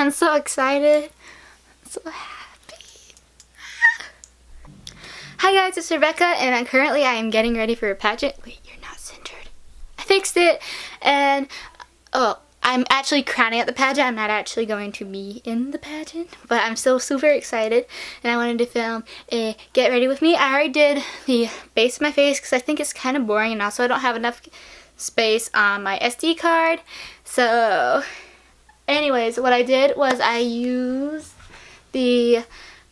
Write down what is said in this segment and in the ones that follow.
I'm so excited. I'm so happy. Hi guys, it's Rebecca, and I am getting ready for a pageant. Wait, you're not centered. I fixed it, and I'm actually crowning at the pageant. I'm not actually going to be in the pageant, but I'm still super excited, and I wanted to film a get ready with me. I already did the base of my face because I think it's kind of boring, and also I don't have enough space on my SD card. So anyways, what I did was I used the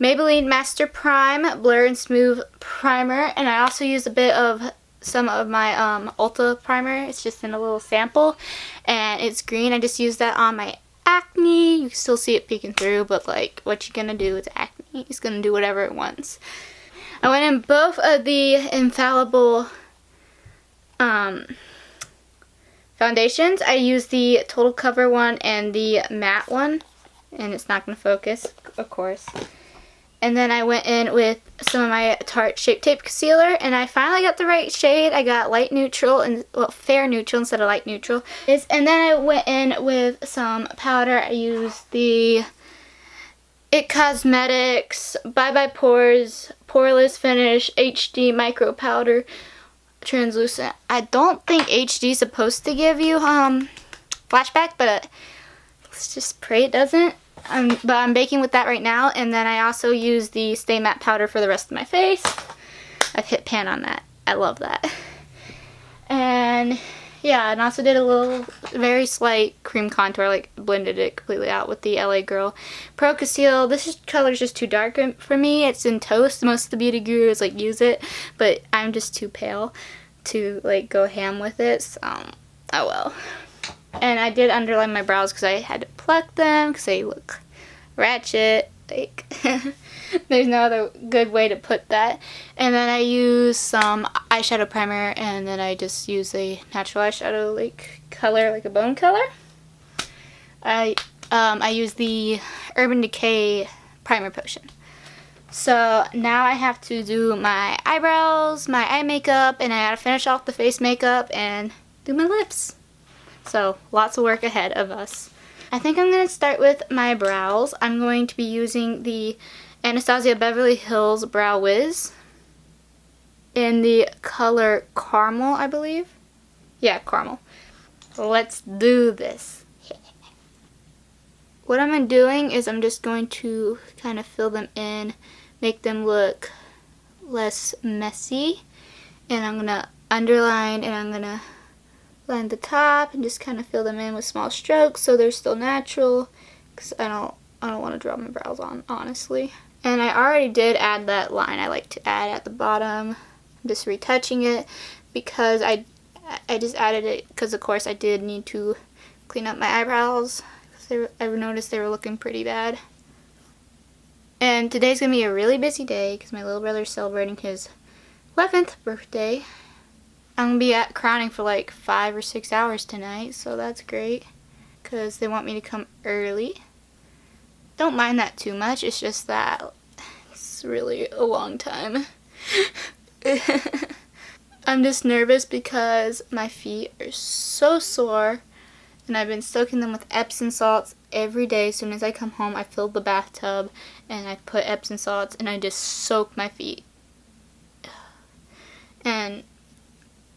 Maybelline Master Prime Blur and Smooth Primer, and I also used a bit of some of my Ulta primer. It's just in a little sample, and it's green. I just used that on my acne. You can still see it peeking through, but like, what you gonna do? It's acne. It's gonna do whatever it wants. I went in both of the Infallible foundations. I used the Total Cover one and the matte one, and it's not going to focus, of course. And then I went in with some of my Tarte Shape Tape Concealer, and I finally got the right shade. I got light neutral, and well, fair neutral instead of light neutral. And then I went in with some powder. I used the IT Cosmetics Bye Bye Pores Poreless Finish HD Micro Powder Translucent. I don't think HD is supposed to give you flashback, but let's just pray it doesn't. But I'm baking with that right now, and then I also use the Stay Matte powder for the rest of my face. I've hit pan on that. I love that. And yeah, and also did a little very slight cream contour, like blended it completely out with the LA Girl Pro Conceal. This color is just too dark for me. It's in Toast. Most of the beauty gurus like use it, but I'm just too pale to like go ham with it. So, oh well. And I did underline my brows because I had to pluck them because they look ratchet. Like, there's no other good way to put that. And then I used some eyeshadow primer, and then I just use a natural eyeshadow like color, like a bone color. I use the Urban Decay Primer Potion. So now I have to do my eyebrows, my eye makeup, and I gotta finish off the face makeup and do my lips. So lots of work ahead of us. I think I'm going to start with my brows. I'm going to be using the Anastasia Beverly Hills Brow Wiz in the color Caramel, I believe. Yeah, Caramel. Let's do this. What I'm doing is I'm just going to kind of fill them in, make them look less messy, and I'm going to underline, and I'm going to line the top and just kind of fill them in with small strokes so they're still natural, because I don't want to draw my brows on, honestly. And I already did add that line I like to add at the bottom. I'm just retouching it because I just added it because of course I did need to clean up my eyebrows because I noticed they were looking pretty bad. And today's gonna be a really busy day because my little brother's celebrating his 11th birthday. I'm going to be at crowning for like 5 or 6 hours tonight, so that's great because they want me to come early. Don't mind that too much, it's just that it's really a long time. I'm just nervous because my feet are so sore, and I've been soaking them with Epsom salts every day. As soon as I come home, I fill the bathtub and I put Epsom salts and I just soak my feet. And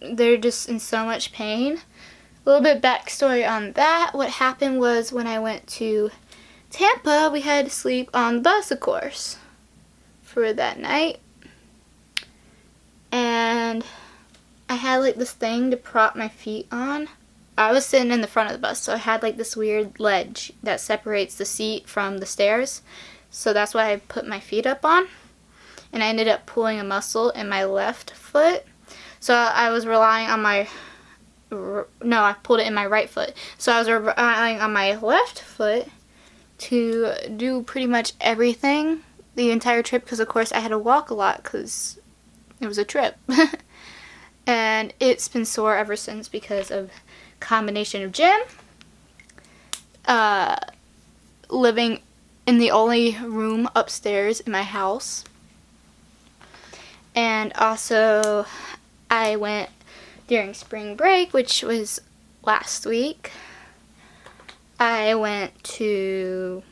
they're just in so much pain. A little bit backstory on that. What happened was when I went to Tampa, we had to sleep on the bus, of course, for that night. And I had like this thing to prop my feet on. I was sitting in the front of the bus, so I had like this weird ledge that separates the seat from the stairs. So that's why I put my feet up on. And I ended up pulling a muscle in my left foot. So I was relying on my, no, I pulled it in my right foot. So I was relying on my left foot to do pretty much everything the entire trip, because of course I had to walk a lot because it was a trip. And it's been sore ever since because of combination of gym, living in the only room upstairs in my house, and also I went during spring break, which was last week. I went to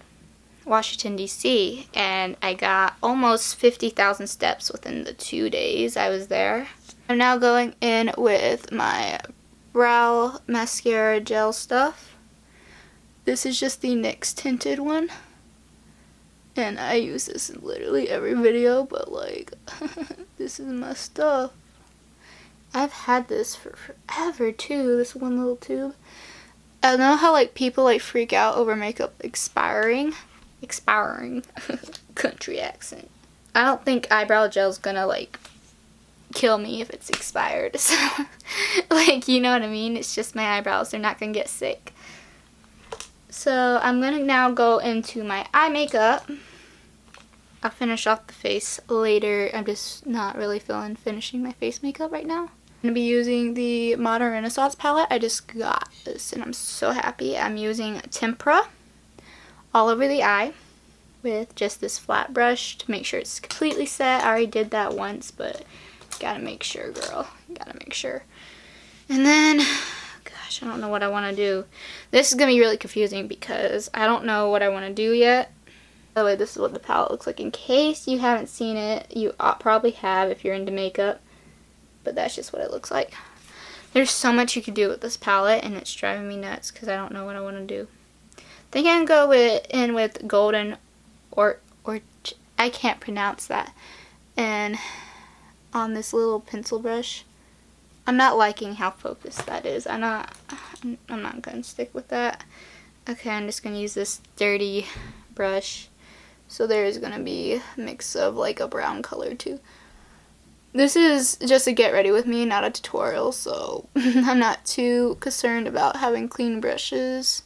Washington, D.C. and I got almost 50,000 steps within the 2 days I was there. I'm now going in with my brow mascara gel stuff. This is just the NYX tinted one. And I use this in literally every video, but like, this is my stuff. I've had this for forever too, this one little tube. I know how like people like freak out over makeup expiring. Country accent. I don't think eyebrow gel's gonna like kill me if it's expired. So like, you know what I mean? It's just my eyebrows, they're not gonna get sick. So I'm gonna now go into my eye makeup. I'll finish off the face later. I'm just not really feeling finishing my face makeup right now. I'm going to be using the Modern Renaissance palette. I just got this and I'm so happy. I'm using Tempera all over the eye with just this flat brush to make sure it's completely set. I already did that once, but gotta make sure, girl. Gotta make sure. And then, gosh, I don't know what I want to do. This is going to be really confusing because I don't know what I want to do yet. By the way, this is what the palette looks like. In case you haven't seen it, you probably have if you're into makeup. But that's just what it looks like. There's so much you could do with this palette, and it's driving me nuts because I don't know what I want to do. I think I can go in with Golden or I can't pronounce that. And on this little pencil brush, I'm not liking how focused that is. I'm not going to stick with that. Okay, I'm just going to use this dirty brush. So there's going to be a mix of like a brown color too. This is just a get ready with me, not a tutorial, so I'm not too concerned about having clean brushes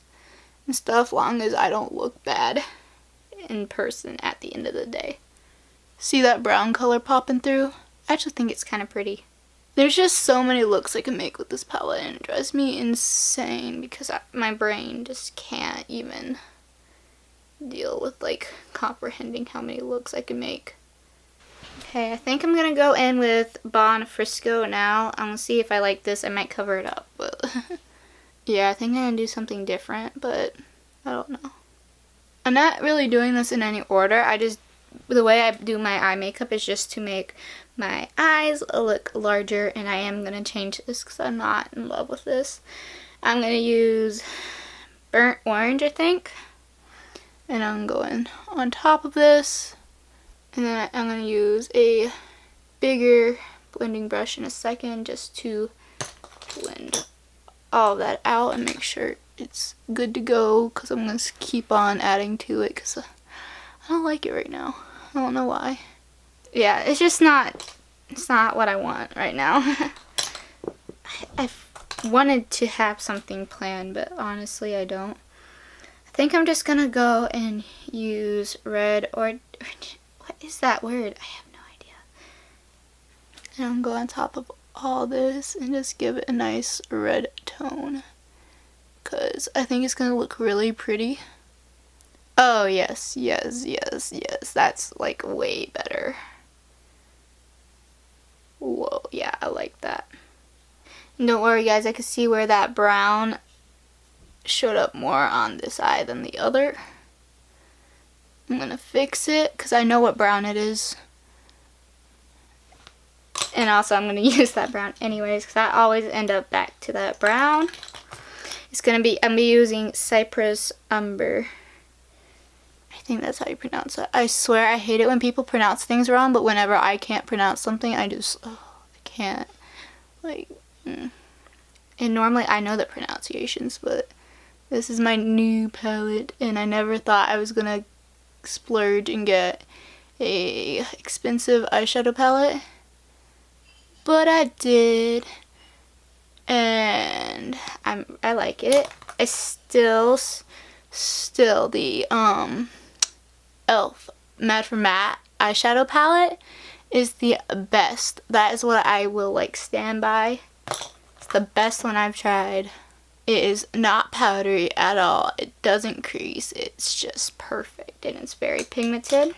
and stuff, long as I don't look bad in person at the end of the day. See that brown color popping through? I actually think it's kind of pretty. There's just so many looks I can make with this palette, and it drives me insane because my brain just can't even deal with like comprehending how many looks I can make. Okay, I think I'm gonna go in with Bon Frisco now. I'm gonna see if I like this. I might cover it up, but yeah, I think I'm gonna do something different, but I don't know. I'm not really doing this in any order. The way I do my eye makeup is just to make my eyes look larger, and I am gonna change this because I'm not in love with this. I'm gonna use Burnt Orange, I think, and I'm going on top of this. And then I'm going to use a bigger blending brush in a second just to blend all of that out and make sure it's good to go, because I'm going to keep on adding to it because I don't like it right now. I don't know why. Yeah, it's just not, it's not what I want right now. I wanted to have something planned, but honestly I don't. I think I'm just going to go and use red or... What is that word? I have no idea. And I'm going on top of all this and just give it a nice red tone, because I think it's going to look really pretty. Oh, yes, yes, yes, yes. That's like way better. Whoa, yeah, I like that. And don't worry, guys, I can see where that brown showed up more on this eye than the other. I'm gonna fix it because I know what brown it is. And also I'm gonna use that brown anyways because I always end up back to that brown. It's gonna be, I'm gonna be using Cypress Umber. I think that's how you pronounce it. I swear I hate it when people pronounce things wrong, but whenever I can't pronounce something, I can't. Like, And normally I know the pronunciations, but this is my new palette, and I never thought I was gonna splurge and get a expensive eyeshadow palette, but I did, and I like it. I still the e.l.f. Matte for Matte eyeshadow palette is the best. That is what I will like stand by. It's the best one I've tried. It is not powdery at all. It doesn't crease. It's just perfect, and it's very pigmented.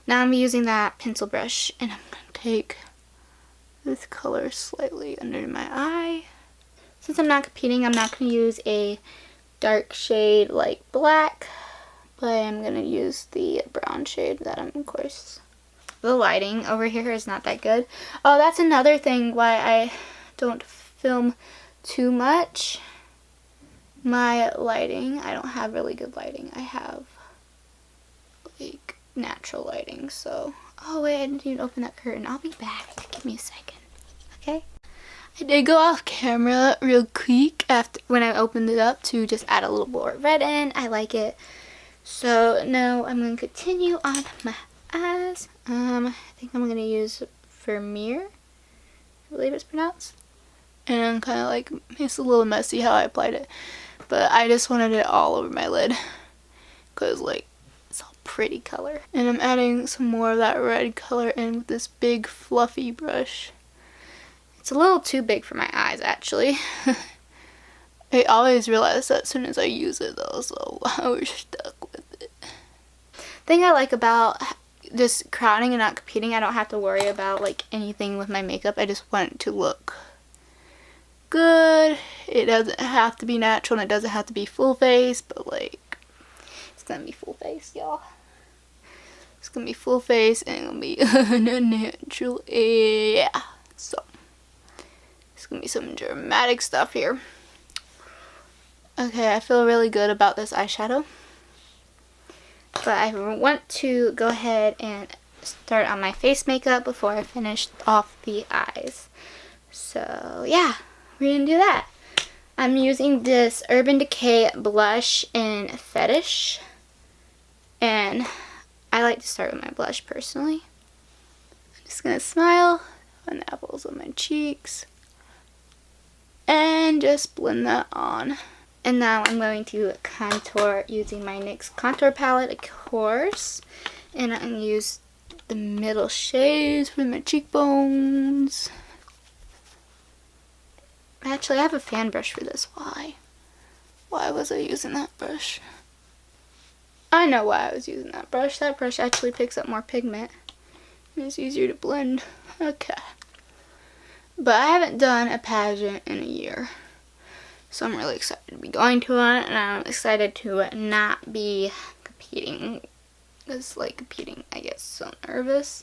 Now I'm using that pencil brush, and I'm going to take this color slightly under my eye. Since I'm not competing, I'm not going to use a dark shade like black, but I'm going to use the brown shade that I'm, of course. The lighting over here is not that good. Oh, that's another thing why I don't film too much. My lighting, I don't have really good lighting. I have like natural lighting, so. Oh wait, I didn't even open that curtain. I'll be back. Give me a second. Okay? I did go off camera real quick after when I opened it up to just add a little more red in. I like it. So now I'm going to continue on my eyes. I think I'm going to use Vermeer, I believe it's pronounced. And kind of like, it's a little messy how I applied it. But I just wanted it all over my lid. Because like, it's all pretty color. And I'm adding some more of that red color in with this big fluffy brush. It's a little too big for my eyes actually. I always realize that as soon as I use it though, so we're stuck with it. Thing I like about just crowding and not competing, I don't have to worry about like anything with my makeup. I just want it to look good. It doesn't have to be natural and it doesn't have to be full face, but like it's gonna be full face, y'all. It's gonna be full face and it's gonna be natural. Yeah. So it's gonna be some dramatic stuff here. Okay, I feel really good about this eyeshadow. But I want to go ahead and start on my face makeup before I finish off the eyes. So yeah, we're gonna do that. I'm using this Urban Decay blush in Fetish. And I like to start with my blush personally. I'm just gonna smile on the apples of my cheeks. And just blend that on. And now I'm going to contour using my NYX contour palette, of course. And I'm going to use the middle shades for my cheekbones. Actually, I have a fan brush for this. Why? Why was I using that brush? I know why I was using that brush. That brush actually picks up more pigment. And it's easier to blend. Okay. But I haven't done a pageant in a year. So I'm really excited to be going to one, and I'm excited to not be competing. Because like competing, I get so nervous.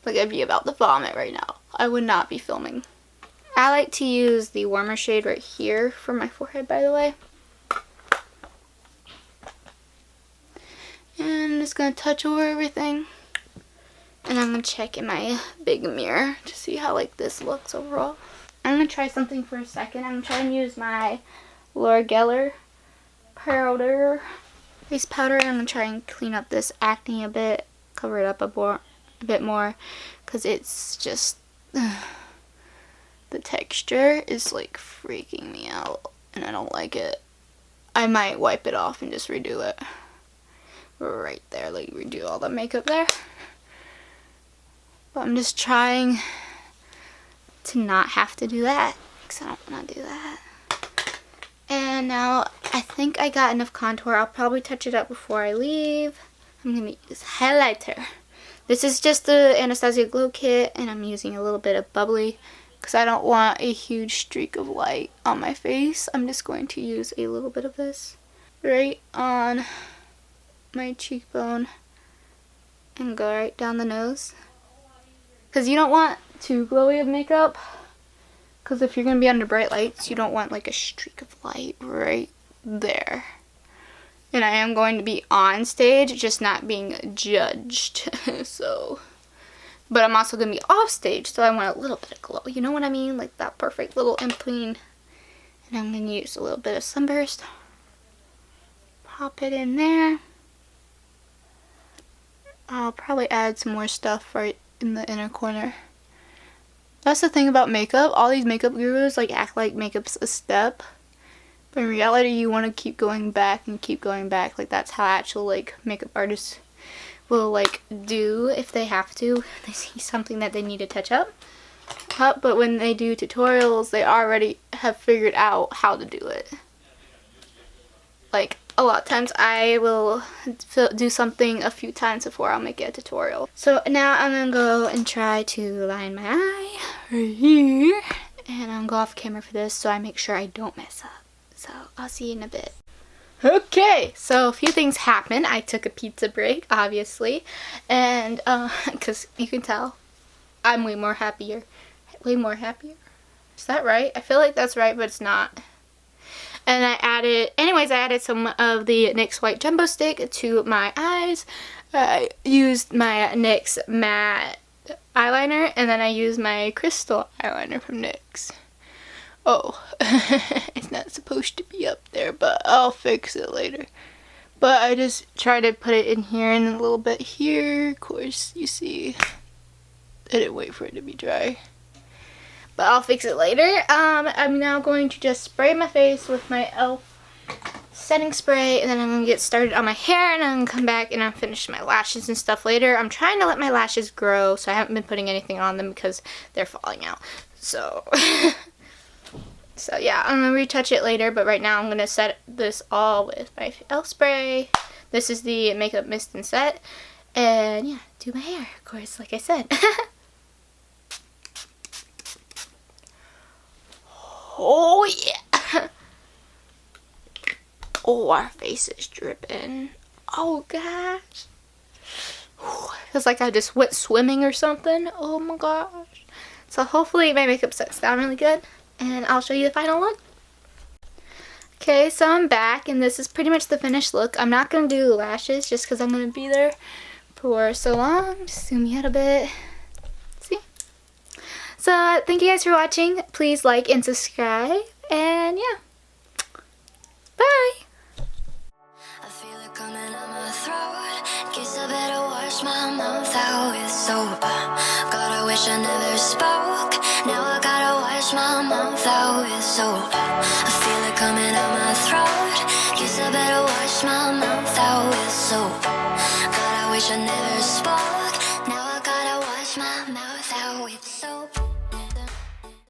Like I'd be about to vomit right now. I would not be filming. I like to use the warmer shade right here for my forehead, by the way. And I'm just going to touch over everything. And I'm going to check in my big mirror to see how like this looks overall. I'm going to try something for a second. I'm going to try and use my Laura Geller face powder. I'm going to try and clean up this acne a bit, cover it up a bit more, because it's just, the texture is like freaking me out, and I don't like it. I might wipe it off and just redo it. Right there, like redo all the makeup there. But I'm just trying to not have to do that, because I don't want to do that. And now I think I got enough contour. I'll probably touch it up before I leave. I'm going to use highlighter. This is just the Anastasia Glow Kit, and I'm using a little bit of bubbly because I don't want a huge streak of light on my face. I'm just going to use a little bit of this right on my cheekbone and go right down the nose. Because you don't want too glowy of makeup, because if you're going to be under bright lights, you don't want like a streak of light right there. And I am going to be on stage, just not being judged. So, but I'm also going to be off stage, so I want a little bit of glow. You know what I mean? Like that perfect little in between. And I'm going to use a little bit of Sunburst. Pop it in there. I'll probably add some more stuff right in the inner corner. That's the thing about makeup. All these makeup gurus like act like makeup's a step. But in reality, you want to keep going back and keep going back. Like that's how actual like makeup artists will like do if they have to. They see something that they need to touch up. But when they do tutorials, they already have figured out how to do it. Like a lot of times I will do something a few times before I'll make it a tutorial. So now I'm going to go and try to line my eye right here. And I'm going to go off camera for this so I make sure I don't mess up. So I'll see you in a bit. Okay, so a few things happened. I took a pizza break, obviously, and because you can tell, I'm way more happier. Way more happier. Is that right? I feel like that's right, but it's not. And I added some of the NYX White Jumbo Stick to my eyes. I used my NYX matte eyeliner, and then I used my crystal eyeliner from NYX. Oh, it's not supposed to be up there, but I'll fix it later. But I just try to put it in here and a little bit here. Of course, you see, I didn't wait for it to be dry. But I'll fix it later. I'm now going to just spray my face with my e.l.f. setting spray, and then I'm going to get started on my hair, and I'm going to come back and I'll finish my lashes and stuff later. I'm trying to let my lashes grow, so I haven't been putting anything on them because they're falling out. So, so yeah, I'm going to retouch it later, but right now I'm going to set this all with my e.l.f. spray. This is the Makeup Mist and Set, and yeah, do my hair, of course, like I said. Oh yeah. Oh, our face is dripping. Oh gosh. Feels like I just went swimming or something. Oh my gosh. So hopefully my makeup sets down really good, and I'll show you the final look. Okay, so I'm back, and this is pretty much the finished look. I'm not going to do the lashes just because I'm going to be there for so long. Just zoom me out a bit. So, thank you guys for watching. Please like and subscribe. And yeah. Bye. I feel it coming out my throat. Guess I better wash my mouth out with soap. God, I wish I never spoke. Now I gotta wash my mouth out with soap. I feel it coming out my throat. Guess I better wash my mouth out with soap. God, I wish I never spoke. Now I gotta wash my mouth out with soap.